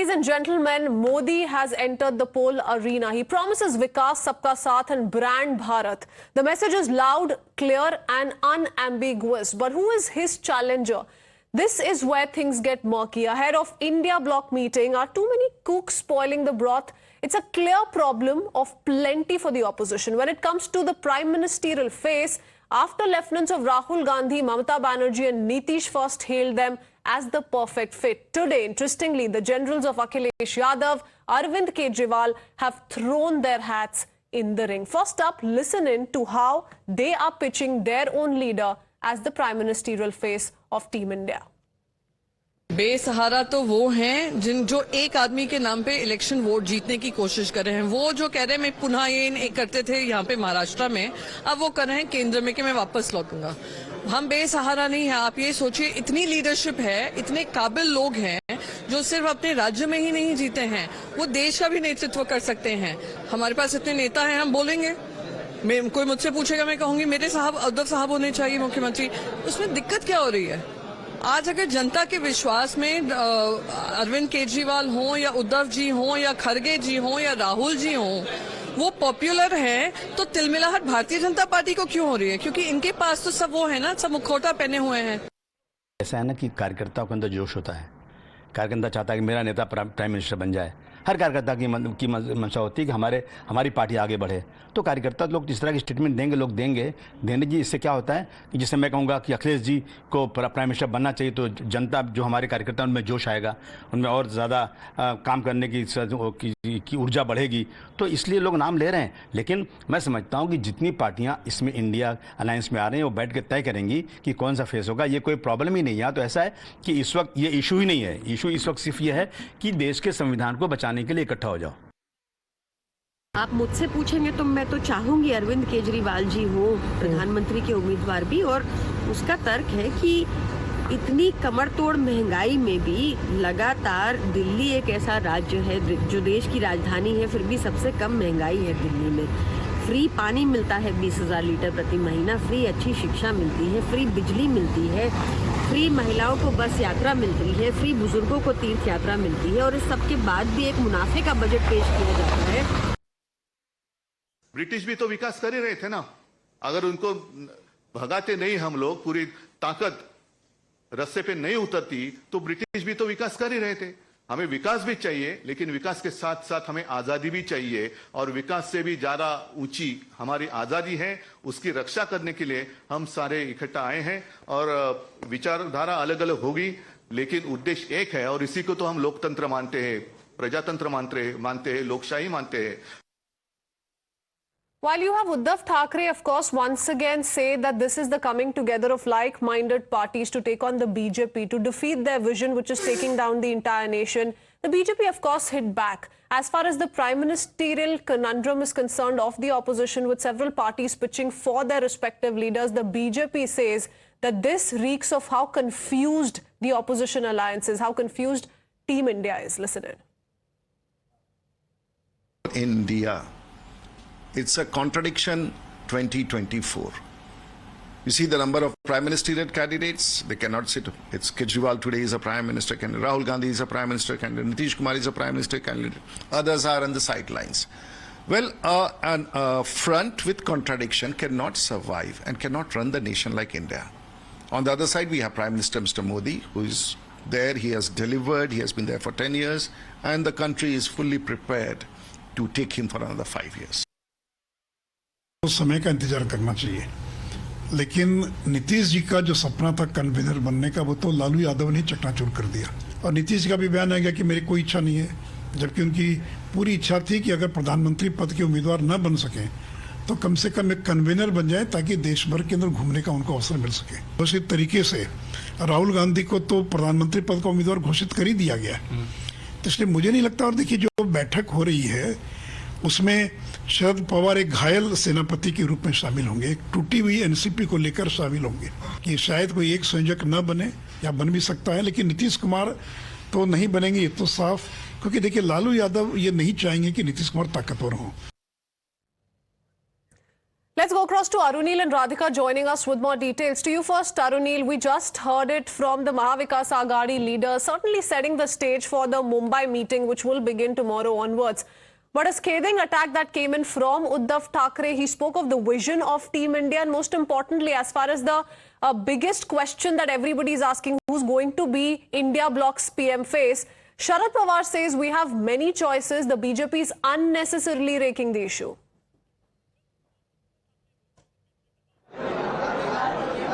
Ladies and gentlemen, Modi has entered the poll arena. He promises Vikas, Sabka Saath and brand Bharat. The message is loud, clear and unambiguous. But who is his challenger? This is where things get murky. Ahead of India Bloc meeting, are too many cooks spoiling the broth? It's a clear problem of plenty for the opposition. When it comes to the prime ministerial phase, after lieutenants of Rahul Gandhi, Mamata Banerjee and Nitish first hailed them as the perfect fit. Today, interestingly, the generals of Akhilesh Yadav, Arvind Kejriwal have thrown their hats in the ring. First up, listen in to how they are pitching their own leader as the prime ministerial face of Team India. बेसहारा तो वो हैं जो एक आदमी के नाम पे इलेक्शन वोट जीतने की कोशिश कर रहे हैं। वो जो कह रहे हैं मैं पुनः ये करते थे यहाँ पे महाराष्ट्र में, अब वो कर रहे हैं केंद्र में कि मैं वापस लौटूंगा। हम बेसहारा नहीं है। आप ये सोचिए, इतनी लीडरशिप है, इतने काबिल लोग हैं जो सिर्फ अपने राज्य में ही नहीं जीते हैं, वो देश का भी नेतृत्व कर सकते हैं। हमारे पास इतने नेता हैं, हम बोलेंगे। कोई मुझसे पूछेगा, मैं कहूंगी मेरे साहब उद्धव साहब होने चाहिए मुख्यमंत्री। उसमें दिक्कत क्या हो रही है? आज अगर जनता के विश्वास में अरविंद केजरीवाल हो या उद्धव जी हो या खड़गे जी हो या राहुल जी हो, वो पॉपुलर है, तो तिलमिलाहट भारतीय जनता पार्टी को क्यों हो रही है? क्योंकि इनके पास तो सब वो है ना, सब मुखौटा पहने हुए हैं। ऐसा है ना कि कार्यकर्ताओं के अंदर जोश होता है। कार्यकर्ता चाहता है कि मेरा नेता प्राइम मिनिस्टर बन जाए। हर कार्यकर्ता की मंशा होती है कि हमारी पार्टी आगे बढ़े। तो कार्यकर्ता लोग जिस तरह की स्टेटमेंट देंगे, लोग देने जी। इससे क्या होता है कि जिससे मैं कहूँगा कि अखिलेश जी को प्राइम मिनिस्टर बनना चाहिए, तो जनता जो हमारे कार्यकर्ता उनमें जोश आएगा, उनमें और ज़्यादा काम करने की ऊर्जा बढ़ेगी। तो इसलिए लोग नाम ले रहे हैं। लेकिन मैं समझता हूँ कि जितनी पार्टियाँ इसमें इंडिया अलायंस में आ रही हैं, वो बैठ के तय करेंगी कि कौन सा फेस होगा। ये कोई प्रॉब्लम ही नहीं है। तो ऐसा है कि इस वक्त ये इशू ही नहीं है। इशू इस वक्त सिर्फ ये है कि देश के संविधान को बचाने के लिए इकट्ठा हो जाओ। आप मुझसे पूछेंगे तो मैं तो चाहूंगी अरविंद केजरीवाल जी हो प्रधानमंत्री के उम्मीदवार भी, और उसका तर्क है कि इतनी कमर तोड़ महंगाई में भी लगातार दिल्ली एक ऐसा राज्य है जो देश की राजधानी है, फिर भी सबसे कम महंगाई है दिल्ली में। फ्री पानी मिलता है 20,000 लीटर प्रति महीना, फ्री अच्छी शिक्षा मिलती है, फ्री बिजली मिलती है, फ्री महिलाओं को बस यात्रा मिलती है, फ्री बुजुर्गों को तीर्थ यात्रा मिलती है, और इस सब के बाद भी एक मुनाफे का बजट पेश किया जाता है। ब्रिटिश भी तो विकास कर ही रहे थे ना। अगर उनको भगाते नहीं हम लोग, पूरी ताकत रस्ते पे नहीं उतरती, तो ब्रिटिश भी तो विकास कर ही रहे थे। हमें विकास भी चाहिए, लेकिन विकास के साथ साथ हमें आजादी भी चाहिए, और विकास से भी ज्यादा ऊंची हमारी आजादी है। उसकी रक्षा करने के लिए हम सारे इकट्ठा आए हैं, और विचारधारा अलग अलग होगी, लेकिन उद्देश्य एक है। और इसी को तो हम लोकतंत्र मानते हैं, प्रजातंत्र मानते हैं, लोकशाही मानते हैं। While you have Uddhav Thackeray, of course, once again say that this is the coming together of like-minded parties to take on the BJP, to defeat their vision, which is taking down the entire nation. The BJP, of course, hit back. As far as the prime ministerial conundrum is concerned of the opposition, with several parties pitching for their respective leaders, the BJP says that this reeks of how confused the opposition alliance is, how confused Team India is. Listen in. India. It's a contradiction 2024. You see the number of prime ministerial candidates, they cannot sit. It's Kejriwal today is a prime minister candidate, Rahul Gandhi is a prime minister candidate, Nitish Kumar is a prime minister candidate, others are on the sidelines. Well, a front with contradiction cannot survive and cannot run the nation like India. On the other side, we have Prime Minister Mr. Modi, who is there, he has delivered, he has been there for 10 years, and the country is fully prepared to take him for another 5 years. समय का इंतजार करना चाहिए, लेकिन नीतीश जी का जो सपना था कन्वीनर बनने का, वो तो लालू यादव ने चकनाचूर कर दिया। और नीतीश जी का भी बयान आ गया कि मेरी कोई इच्छा नहीं है, जबकि उनकी पूरी इच्छा थी कि अगर प्रधानमंत्री पद के उम्मीदवार न बन सके तो कम से कम एक कन्वीनर बन जाए, ताकि देश भर के अंदर घूमने का उनको अवसर मिल सके। उसी तरीके से राहुल गांधी को तो प्रधानमंत्री पद का उम्मीदवार घोषित कर ही दिया गया, तो इसलिए मुझे नहीं लगता। और देखिए, जो बैठक हो रही है उसमें शरद पवार एक घायल सेनापति के रूप में शामिल होंगे, एक टूटी हुई एनसीपी को लेकर शामिल होंगे कि शायद कोई एक संयोजक न बने, या बन भी सकता है, लेकिन नीतीश कुमार तो नहीं बनेंगे, ये तो साफ। क्योंकि देखिए, लालू यादव ये नहीं चाहेंगे कि नीतीश कुमार ताकतवर हो। Let's go across to Arunil and Radhika joining us with more details. To you first, Arunil. We just heard it from the Mahavikas Aghadi leader, certainly setting the stage for the Mumbai meeting, which will begin tomorrow onwards. But a scathing attack that came in from Uddhav Thackeray. He spoke of the vision of Team India, and most importantly, as far as the biggest question that everybody is asking, who's going to be India Bloc's PM face, Sharad Pawar says we have many choices. The BJP is unnecessarily raking the issue.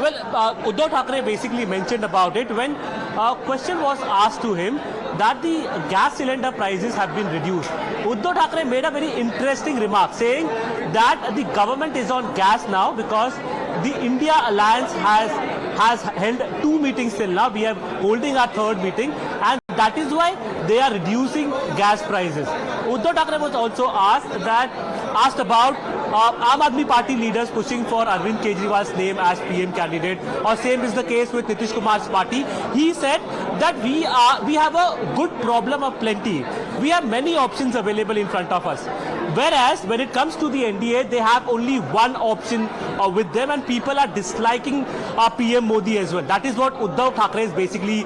Well, Uddhav Thackeray basically mentioned about it when a question was asked to him that the gas cylinder prices have been reduced. Uddhav Thackeray made a very interesting remark saying that the government is on gas now because the India Alliance has held 2 meetings till now. We are holding our 3rd meeting, and that is why they are reducing gas prices. Uddhav Thackeray was also asked about Aam Aadmi Party leaders pushing for Arvind Kejriwal's name as PM candidate, or same is the case with Nitish Kumar's party. He said that we have a good problem of plenty. We have many options available in front of us. Whereas when it comes to the NDA, they have only one option with them, and people are disliking PM Modi as well. That is what Uddhav Thackeray's basically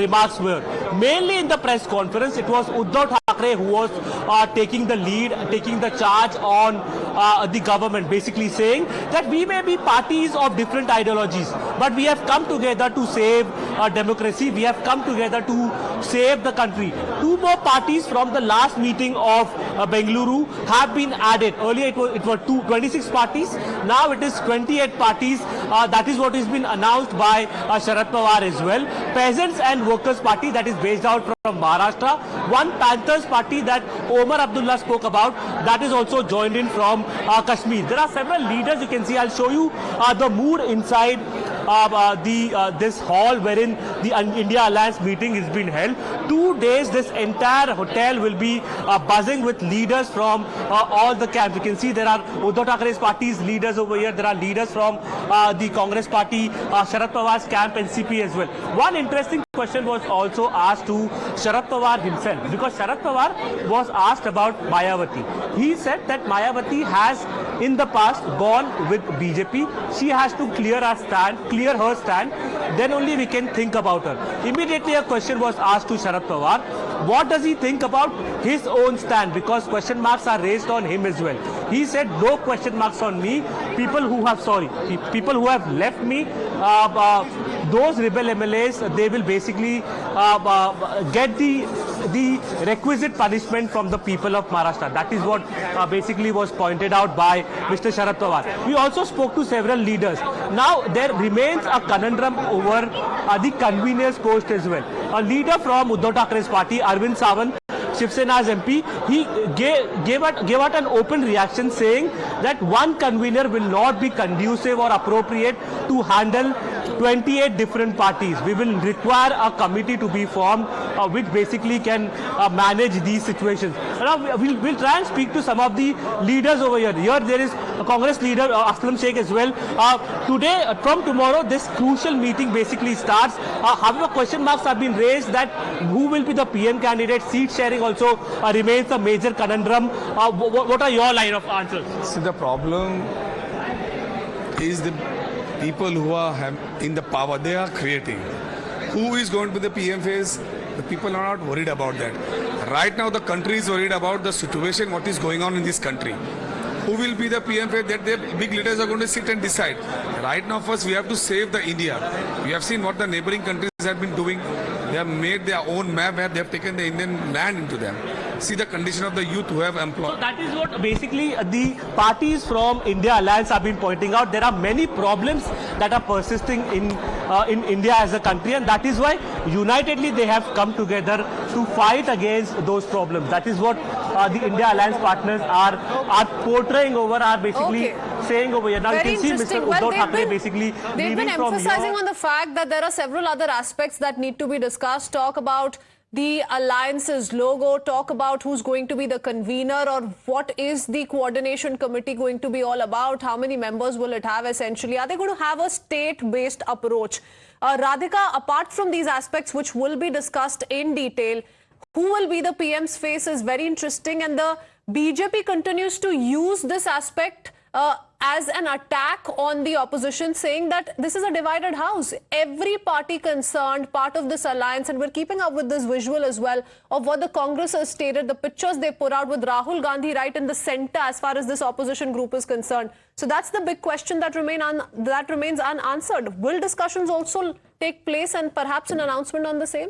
remarks were. Mainly in the press conference, it was Uddhav Thackeray who was taking the lead, taking the charge on the government, basically saying that we may be parties of different ideologies, but we have come together to save democracy. We have come together to save the country. 2 more parties from the last meeting of Bengaluru have been added. Earlier it were 26 parties. Now it is 28 parties. That is what has been announced by Sharad Pawar as well. Peasants and Workers Party, that is based out from Maharashtra. One Panthers Party that Omar Abdullah spoke about, that is also joined in from Kashmir. There are several leaders. You can see, I'll show you the mood inside this hall wherein the India Alliance meeting is being held. 2 days this entire hotel will be buzzing with leaders from all the camps. You can see there are Uddhav Thackeray's party's leaders over here. There are leaders from the Congress party, Sharad Pawar's camp, NCP as well. One interesting question was also asked to Sharad Pawar himself, because Sharad Pawar was asked about Mayawati. He said that Mayawati has in the past gone with BJP. She has to clear her stand, then only we can think about her. Immediately a question was asked to Sharad Pawar. What does he think about his own stand? Because question marks are raised on him as well. He said, no question marks on me. People who have left me, those rebel MLAs, they will basically get the requisite punishment from the people of Maharashtra. That is what basically was pointed out by Mr. Sharad Pawar. We also spoke to several leaders. Now there remains a conundrum over the convener's post as well. A leader from Uddhav Thackeray's party, Arvind Sawant, Shiv Sena's MP, he gave out an open reaction saying that one convener will not be conducive or appropriate to handle 28 different parties. We will require a committee to be formed which basically can manage these situations. Now we'll try and speak to some of the leaders over here. Here there is a Congress leader, Aslam Sheikh as well. Today, from tomorrow, this crucial meeting basically starts. However, question marks have been raised that who will be the PM candidate. Seat sharing also remains a major conundrum. What are your line of answers? See, the problem is the people who are in the power, they are creating. Who is going to be the PM phase? The people are not worried about that. Right now, the country is worried about the situation, what is going on in this country. Who will be the PM phase? That the big leaders are going to sit and decide. Right now, first, we have to save the India. We have seen what the neighboring countries have been doing. They have made their own map where they have taken the Indian land into them. See the condition of the youth who have employed. So that is what basically the parties from India Alliance have been pointing out. There are many problems that are persisting in India as a country, and that is why unitedly they have come together to fight against those problems. That is what the India Alliance partners are portraying over, are basically saying over here. Now Very you can see Mr. Uddhav Thackeray basically they've been emphasizing on the fact that there are several other aspects that need to be discussed. Talk about the alliance's logo, talk about who's going to be the convener, or what is the coordination committee going to be all about, how many members will it have essentially, are they going to have a state-based approach? Radhika, apart from these aspects which will be discussed in detail, who will be the PM's face is very interesting, and the BJP continues to use this aspect as an attack on the opposition, saying that this is a divided house. Every party concerned, part of this alliance, and we're keeping up with this visual as well of what the Congress has stated, the pictures they put out with Rahul Gandhi right in the center as far as this opposition group is concerned. So that's the big question that remains unanswered. Will discussions also take place and perhaps an announcement on the same?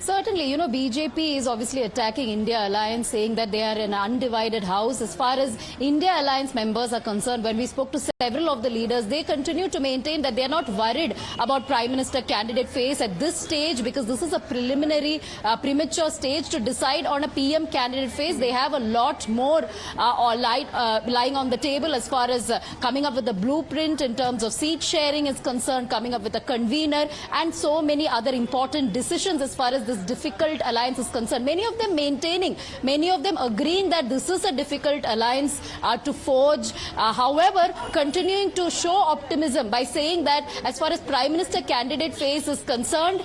Certainly, BJP is obviously attacking India Alliance, saying that they are an undivided house. As far as India Alliance members are concerned, when we spoke to several of the leaders, they continue to maintain that they are not worried about Prime Minister candidate face at this stage, because this is a preliminary, premature stage to decide on a PM candidate face. They have a lot more lying on the table as far as coming up with a blueprint in terms of seat sharing is concerned, coming up with a convener, and so many other important decisions as far as this difficult alliance is concerned. Many of them maintaining, many of them agreeing that this is a difficult alliance to forge. However, continuing to show optimism by saying that as far as Prime Minister candidate face is concerned,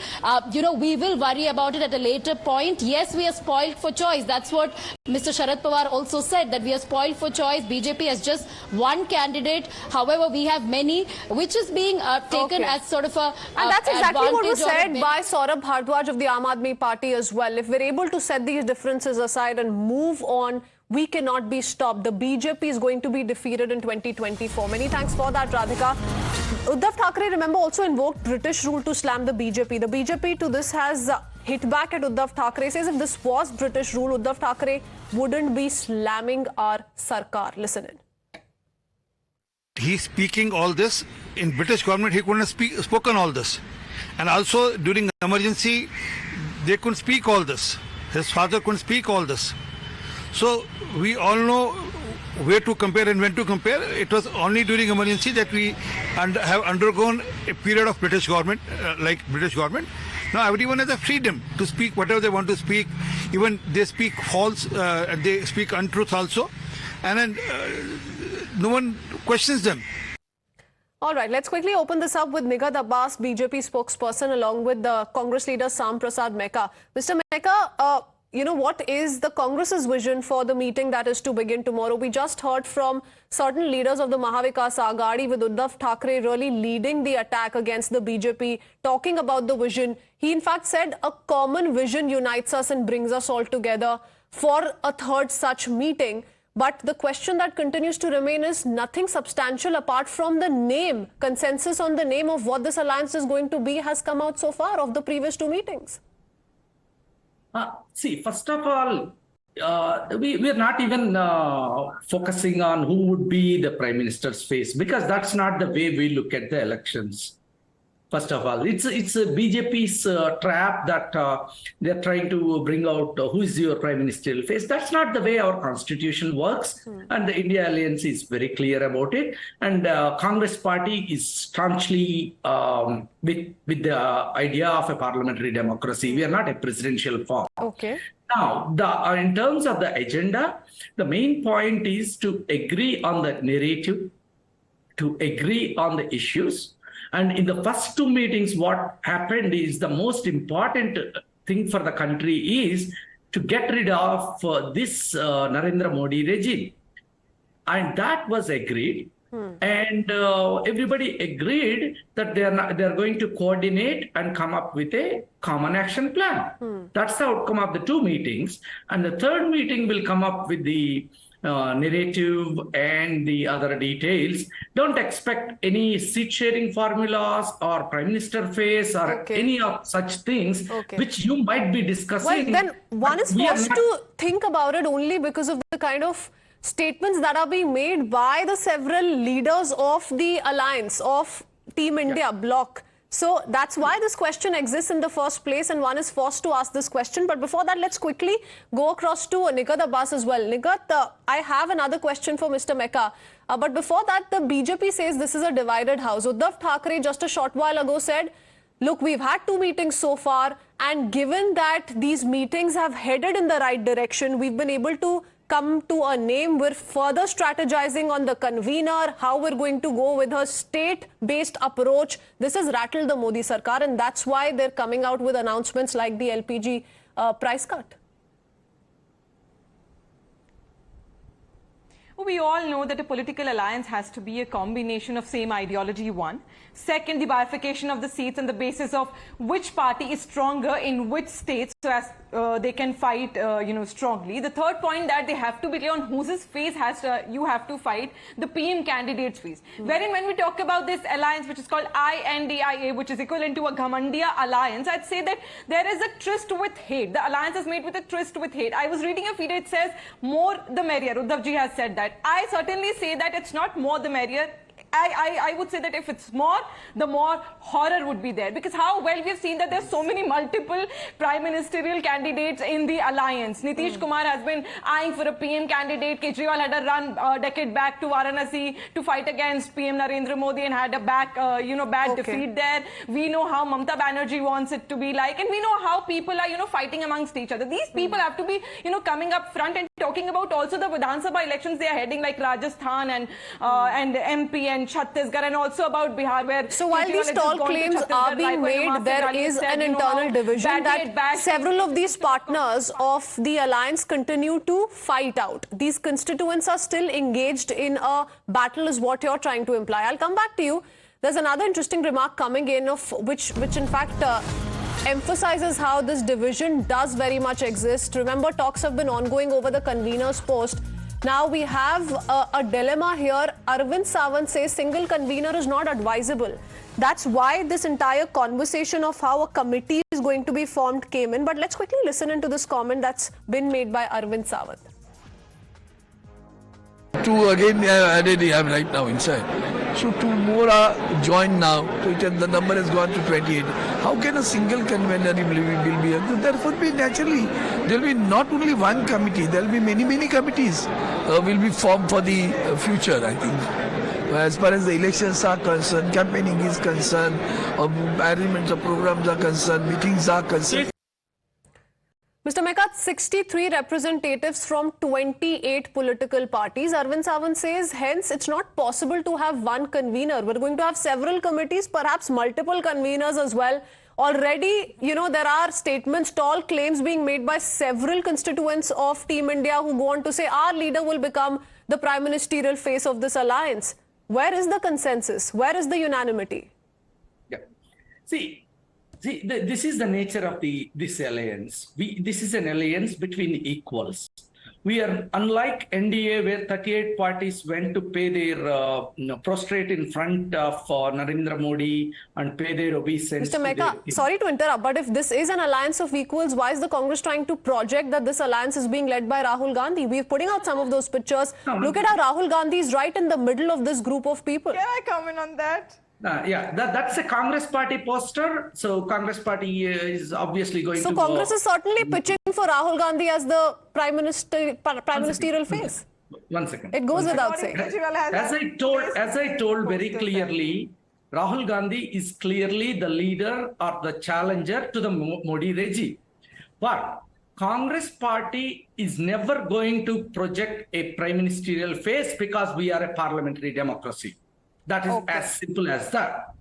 we will worry about it at a later point. Yes, we are spoiled for choice. That's what Mr. Sharad Pawar also said, that we are spoiled for choice. BJP has just one candidate. However, we have many, which is being taken as sort of a and that's exactly what was said by Saurabh Bhardwaj of the Aam Aadmi Party as well. If we're able to set these differences aside and move on, we cannot be stopped. The BJP is going to be defeated in 2024. Many thanks for that, Radhika. Uddhav Thackeray, remember, also invoked British rule to slam the BJP. The BJP to this has hit back at Uddhav Thackeray, says if this was British rule, Uddhav Thackeray wouldn't be slamming our Sarkar. Listen in. He's speaking all this. In British government, he couldn't have spoken all this. And also during emergency, they couldn't speak all this. His father couldn't speak all this. So we all know where to compare and when to compare. It was only during emergency that we have undergone a period of British government, like British government. Now everyone has a freedom to speak whatever they want to speak. Even they speak false, they speak untruth also. And then no one questions them. All right, let's quickly open this up with Nighat Abbas, BJP spokesperson, along with the Congress leader Syam Prasad Meka. Mr. Meka, what is the Congress's vision for the meeting that is to begin tomorrow? We just heard from certain leaders of the Mahavikas Aghadi, with Uddhav Thackeray really leading the attack against the BJP, talking about the vision. He in fact said a common vision unites us and brings us all together for a third such meeting. But the question that continues to remain is nothing substantial apart from the name. Consensus on the name of what this alliance is going to be has come out so far of the previous two meetings. See, first of all, we are not even focusing on who would be the Prime Minister's face, because that's not the way we look at the elections. First of all, it's a BJP's trap that they're trying to bring out who is your Prime Ministerial face. That's not the way our constitution works. And the India Alliance is very clear about it. And Congress party is staunchly with the idea of a parliamentary democracy. We are not a presidential form. Okay. Now, in terms of the agenda, the main point is to agree on the narrative, to agree on the issues. And in the first two meetings, what happened is the most important thing for the country is to get rid of this Narendra Modi regime. And that was agreed. And everybody agreed that they are going to coordinate and come up with a common action plan. That's the outcome of the two meetings. And the third meeting will come up with the narrative and the other details. Don't expect any seat sharing formulas or Prime Minister face or any of such things which you might be discussing. Well, then one is forced to think about it only because of the kind of statements that are being made by the several leaders of the alliance, of Team India Bloc. So that's why this question exists in the first place, and one is forced to ask this question. But before that, let's quickly go across to Nighat Abbas as well. Nighat, I have another question for Mr. Meka. But before that, the BJP says this is a divided house. Uddhav Thackeray just a short while ago said, look, we've had two meetings so far, and given that these meetings have headed in the right direction, we've been able to come to a name. We're further strategizing on the convener, how we're going to go with a state-based approach. This has rattled the Modi Sarkar, and that's why they're coming out with announcements like the LPG price cut. We all know that a political alliance has to be a combination of same ideology, one. Second, the bifurcation of the seats on the basis of which party is stronger in which states, so as they can fight, strongly. The third point, that they have to be clear on whose face you have to fight, the PM candidate's face. Wherein when we talk about this alliance, which is called INDIA, which is equivalent to a Ghamandiya alliance, I'd say that there is a tryst with hate. The alliance is made with a tryst with hate. I was reading a feed, it says more the merrier. Uddhav ji has said that. I certainly say that it's not more the merrier. I would say that if it's more, the more horror would be there. Because how well we've seen that there's so many multiple prime ministerial candidates in the alliance. Nitish Kumar has been eyeing for a PM candidate. Kejriwal had a run a decade back to Varanasi to fight against PM Narendra Modi and had a bad defeat there. We know how Mamata Banerjee wants it to be like, and we know how people are, fighting amongst each other. These people have to be, coming up front and talking about also the Vidhan Sabha elections they are heading, like Rajasthan and MP and Chhattisgarh, and also about Bihar, where... So while these tall claims are being made, there is an internal division that several of these partners of the alliance continue to fight out. These constituents are still engaged in a battle, is what you're trying to imply. I'll come back to you. There's another interesting remark coming in, of which in fact emphasizes how this division does very much exist. Remember, talks have been ongoing over the convener's post. Now we have a dilemma here. Arvind Sawant says single convener is not advisable. That's why this entire conversation of how a committee is going to be formed came in. But let's quickly listen into this comment that's been made by Arvind Sawant. Two again added, I'm right now inside. So two more are joined now. The number has gone to 28. How can a single convener will be? There would be naturally, there will be not only one committee, there will be many committees will be formed for the future, I think. As far as the elections are concerned, campaigning is concerned, arrangements of programs are concerned, meetings are concerned. Mr. Meka, 63 representatives from 28 political parties. Arvind Sawant says, hence, it's not possible to have one convener. We're going to have several committees, perhaps multiple conveners as well. Already, there are statements, tall claims being made by several constituents of Team India who go on to say our leader will become the prime ministerial face of this alliance. Where is the consensus? Where is the unanimity? Yeah. See, this is the nature of this alliance. This is an alliance between equals. We are unlike NDA, where 38 parties went to pay their prostrate in front of Narendra Modi and pay their obeisance. Mr. Meka, sorry to interrupt, but if this is an alliance of equals, why is the Congress trying to project that this alliance is being led by Rahul Gandhi? We're putting out some of those pictures. Look at how Rahul Gandhi is right in the middle of this group of people. Can I comment on that? That's a Congress party poster. So Congress party is obviously going to... So Congress is certainly pitching for Rahul Gandhi as the prime ministerial face. 1 second. It goes without saying. As I told very clearly, Rahul Gandhi is clearly the leader or the challenger to the Modi regime. But Congress party is never going to project a prime ministerial face, because we are a parliamentary democracy. That is as simple as that.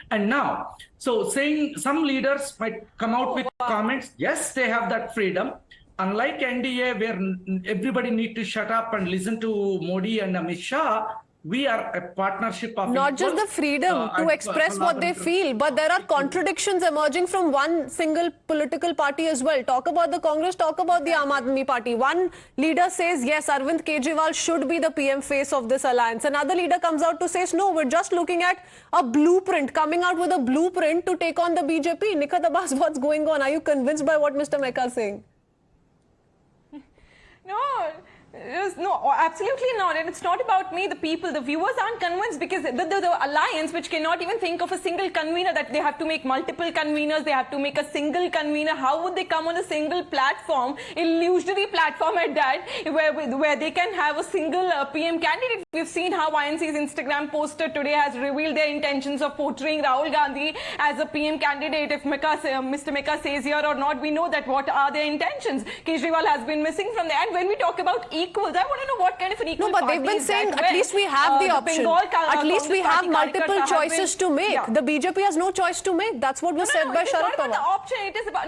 And now, so saying some leaders might come out with comments, yes, they have that freedom. Unlike NDA, where everybody need to shut up and listen to Modi and Amit Shah, we are a partnership of... Not just the freedom to express what they feel, but there are contradictions emerging from one single political party as well. Talk about the Congress, talk about the Aam Aadmi Party. One leader says, yes, Arvind Kejriwal should be the PM face of this alliance. Another leader comes out to say, no, we're just looking at a blueprint, coming out with a blueprint to take on the BJP. Nighat, Abbas, what's going on? Are you convinced by what Mr. Meka is saying? No, absolutely not. And it's not about me, the people. The viewers aren't convinced, because the alliance, which cannot even think of a single convener, that they have to make multiple conveners, they have to make a single convener. How would they come on a single platform, illusory platform at that, where they can have a single PM candidate? We've seen how INC's Instagram poster today has revealed their intentions of portraying Rahul Gandhi as a PM candidate. If Mr. Meka says here or not, we know that what are their intentions. Kejriwal has been missing from there. And when we talk about equals, I want to know what kind of an equal... No, but they've been saying at least we have the option. At least we have multiple choices to make. The BJP has no choice to make. That's what was said by Sharad Pawar. It is not about the option. It is about...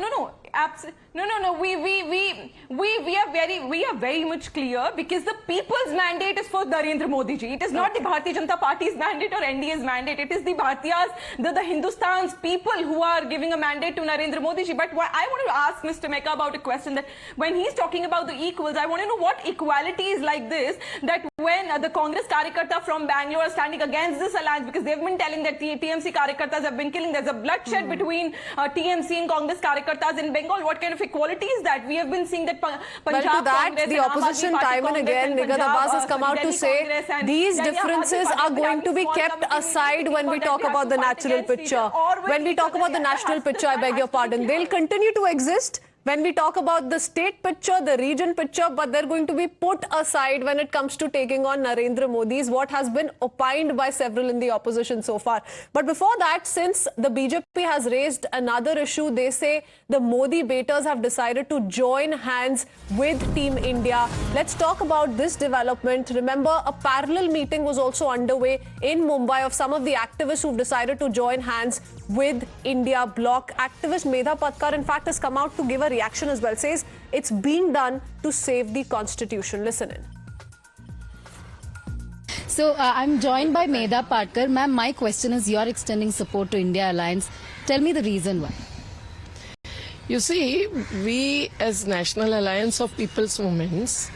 No. We are very much clear because the people's mandate is for Narendra Modi ji. It is not the Bharatiya Janata Party's mandate or NDA's mandate. It is the Bharatiyas, the Hindustan's people who are giving a mandate to Narendra Modi ji. But I want to ask Mr. Meka about a question that when he's talking about the equals, I want to know what equality is like this, that when the Congress Karyakarta from Bangalore are standing against this alliance because they've been telling that the TMC Karyakartas have been killing. There's a bloodshed between TMC and Congress Karyakartas in Bengal. What kind of equality is that? We have been seeing that Punjab Congress the opposition time and again, Nighat Abbas has come out to say these differences are going to be kept aside when we talk about the natural picture. When we talk about the national picture, I beg your pardon, they'll continue to exist when we talk about the state picture, the region picture, but they're going to be put aside when it comes to taking on Narendra Modi, is what has been opined by several in the opposition so far. But before that, since the BJP has raised another issue, they say the Modi baiters have decided to join hands with Team India. Let's talk about this development. Remember, a parallel meeting was also underway in Mumbai of some of the activists who've decided to join hands with India Bloc. Activist Medha Patkar, in fact, has come out to give a reaction as well. Says it's being done to save the constitution. Listen in. So I'm joined by Medha Patkar. Ma'am, my question is, you're extending support to India Alliance. Tell me the reason why. You see, we as National Alliance of People's Movements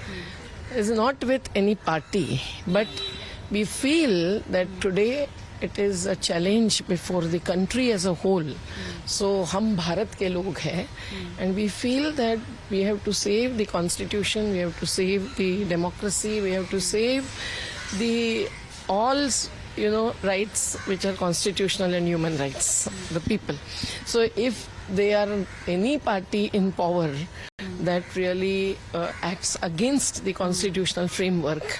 is not with any party, but we feel that today it is a challenge before the country as a whole. So, hum Bharat ke log hai, and we feel that we have to save the constitution, we have to save the democracy, we have to save the all, rights which are constitutional and human rights, the people. So, if they are any party in power that really acts against the constitutional framework,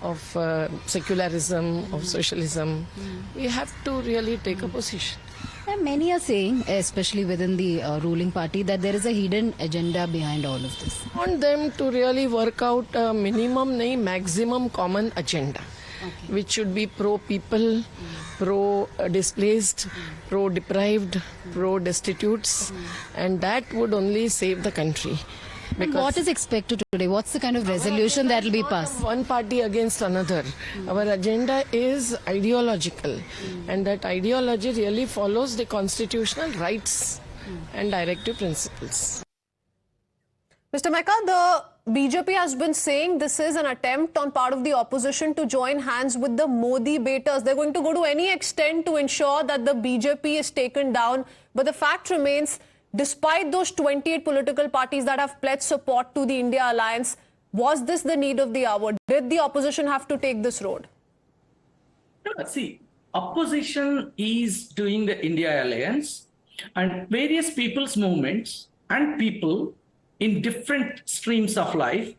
of secularism, of socialism, we have to really take a position. And many are saying, especially within the ruling party, that there is a hidden agenda behind all of this. I want them to really work out a minimum, maximum common agenda, which should be pro-people, pro-displaced, pro-deprived, pro-destitutes, and that would only save the country. And what is expected today? What's the kind of resolution that will be passed? One party against another. Our agenda is ideological, and that ideology really follows the constitutional rights and directive principles. Mr. Meka, the BJP has been saying this is an attempt on part of the opposition to join hands with the Modi baiters. They're going to go to any extent to ensure that the BJP is taken down. But the fact remains, despite those 28 political parties that have pledged support to the India Alliance, was this the need of the hour? Did the opposition have to take this road? See, opposition is doing the India Alliance, and various people's movements and people in different streams of life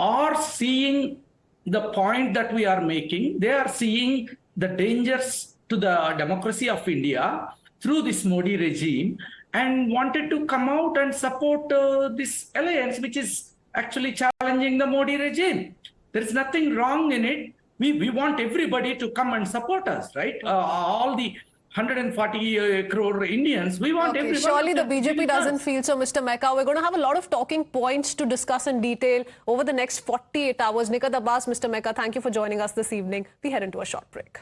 are seeing the point that we are making. They are seeing the dangers to the democracy of India through this Modi regime, and wanted to come out and support this alliance, which is actually challenging the Modi regime. There is nothing wrong in it. We want everybody to come and support us, right? All the 140 crore Indians, we want everyone. Surely the BJP doesn't feel so, Mr. Meka. We're going to have a lot of talking points to discuss in detail over the next 48 hours. Nighat, Abbas, Mr. Meka, thank you for joining us this evening. We head into a short break.